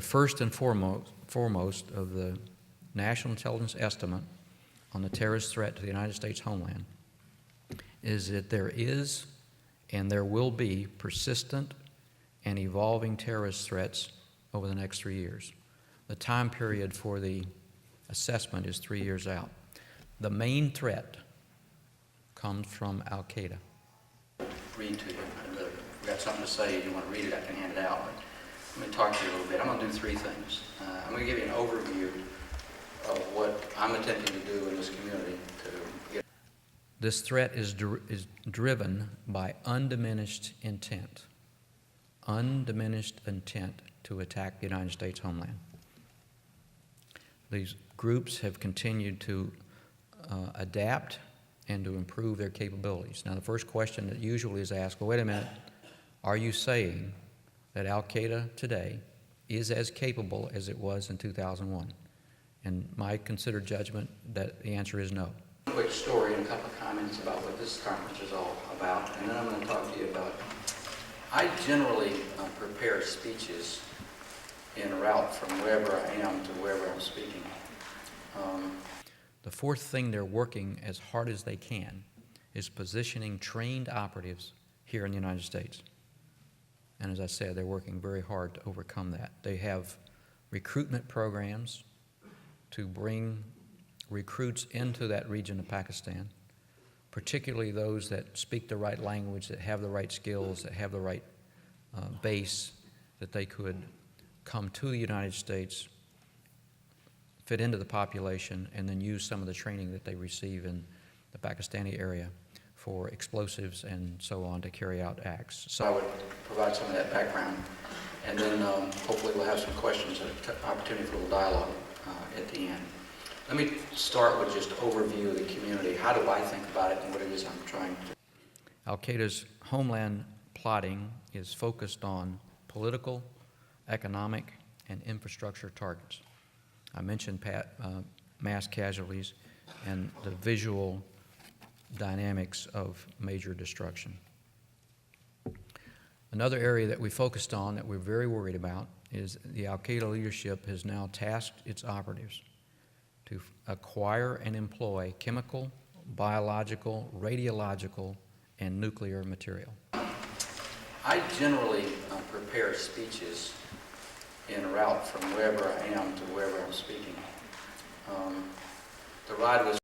first and foremost of the national intelligence estimate on the terrorist threat to the United States homeland is that there is and there will be persistent and evolving terrorist threats over the next 3 years. The time period for the assessment is 3 years out. The main threat comes from al-Qaida. Read to you. If you've got something to say, you want to read it, I can hand it out. But let me talk to you a little bit. I'm going to do three things. I'm going to give you an overview of what I'm attempting to do in this community to get. This threat is driven by undiminished intent. Undiminished intent to attack the United States homeland. These groups have continued to adapt and to improve their capabilities. Now, the first question that usually is asked, well, wait a minute, are you saying that al-Qaida today is as capable as it was in 2001? And my considered judgment that the answer is no. A quick story and a couple of comments about what this conference is all about, and then I'm going to talk to you about, I generally prepare speeches en route from wherever I am to wherever I'm speaking. The fourth thing they're working as hard as they can is positioning trained operatives here in the United States. And as I said, they're working very hard to overcome that. They have recruitment programs to bring recruits into that region of Pakistan, particularly those that speak the right language, that have the right skills, that have the right base, that they could come to the United States, fit into the population, and then use some of the training that they receive in the Pakistani area for explosives and so on to carry out acts. So I would provide some of that background, and then hopefully we'll have some questions, an opportunity for a little dialogue at the end. Let me start with just overview of the community. How do I think about it and what it is I'm trying to. Al-Qaeda's homeland plotting is focused on political, economic, and infrastructure targets. I mentioned mass casualties and the visual dynamics of major destruction. Another area that we focused on that we're very worried about is the al-Qaeda leadership has now tasked its operatives to acquire and employ chemical, biological, radiological, and nuclear material. I generally prepare speeches en route from wherever I am to wherever I'm speaking. The ride was